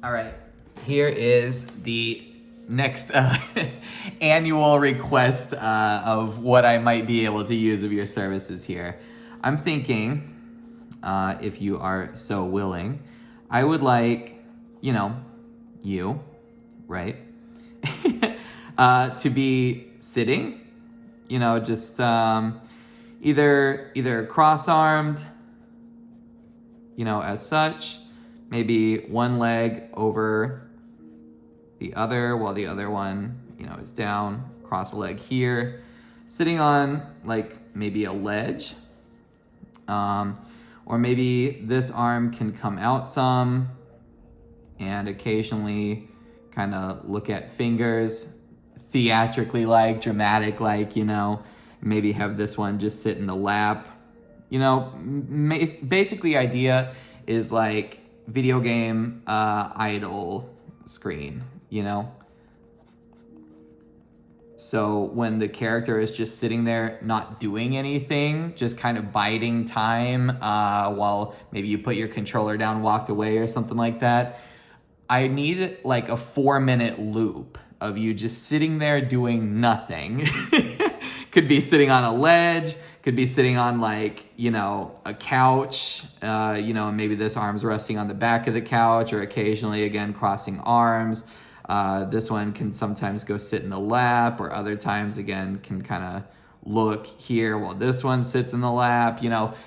All right, here is the next annual request of what I might be able to use of your services here. I'm thinking, if you are so willing, I would like, you, right, to be sitting, just either cross-armed, as such, maybe one leg over the other while the other one, is down, cross a leg here, sitting on like maybe a ledge, or maybe this arm can come out some and occasionally kind of look at fingers, theatrically like, dramatic like, maybe have this one just sit in the lap. Basically idea is like video game idle screen, So when the character is just sitting there not doing anything, just kind of biding time while maybe you put your controller down, walked away or something like that, I need like a 4-minute loop of you just sitting there doing nothing. Could be sitting on a ledge, could be sitting on like, a couch, maybe this arm's resting on the back of the couch, or occasionally, again, crossing arms. This one can sometimes go sit in the lap, or other times, again, can kind of look here while this one sits in the lap.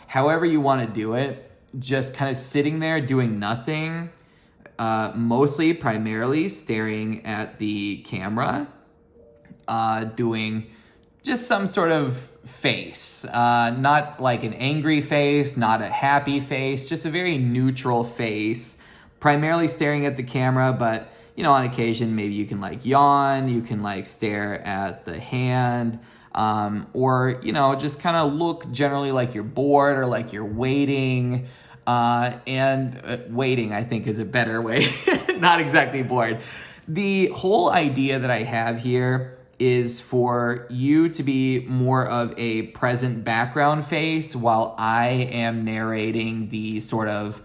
However you want to do it, just kind of sitting there doing nothing, primarily staring at the camera, doing just some sort of face, not like an angry face, not a happy face, just a very neutral face, primarily staring at the camera, but on occasion, maybe you can like yawn, you can like stare at the hand, or, just kind of look generally like you're bored or like you're waiting, and waiting, I think, is a better way, not exactly bored. The whole idea that I have here is for you to be more of a present background face while I am narrating the sort of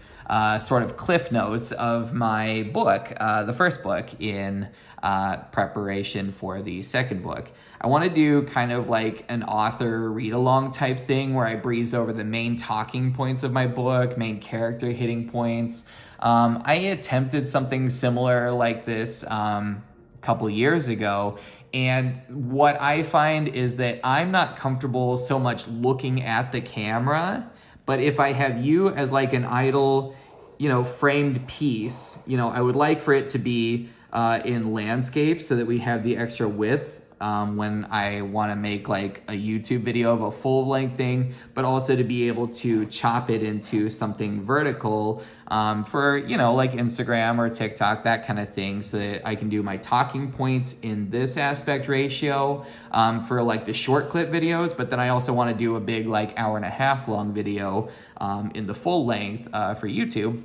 cliff notes of my book, the first book in preparation for the second book. I want to do kind of like an author read-along type thing where I breeze over the main talking points of my book, main character hitting points. I attempted something similar like this a couple years ago, and what I find is that I'm not comfortable so much looking at the camera, but if I have you as like an idle, framed piece, I would like for it to be in landscape so that we have the extra width when I want to make like a YouTube video of a full length thing, but also to be able to chop it into something vertical for, like Instagram or TikTok, that kind of thing, so that I can do my talking points in this aspect ratio for like the short clip videos, but then I also want to do a big like 1.5 hour long video in the full length for YouTube.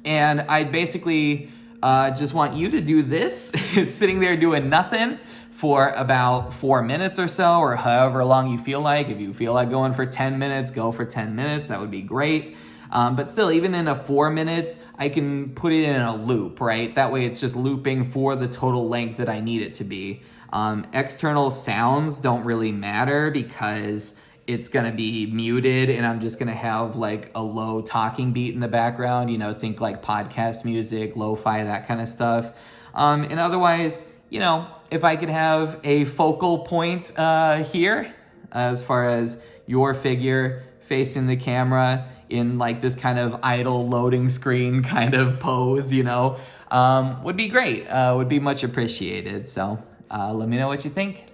And I'd basically just want you to do this, sitting there doing nothing for about 4 minutes or so, or however long you feel like. If you feel like going for 10 minutes, go for 10 minutes. That would be great. But still, even in a 4 minutes, I can put it in a loop, right? That way it's just looping for the total length that I need it to be. External sounds don't really matter because it's going to be muted and I'm just going to have like a low talking beat in the background, think like podcast music, lo-fi, that kind of stuff. And otherwise, if I could have a focal point here, as far as your figure facing the camera in like this kind of idle loading screen kind of pose, would be great, would be much appreciated. So let me know what you think.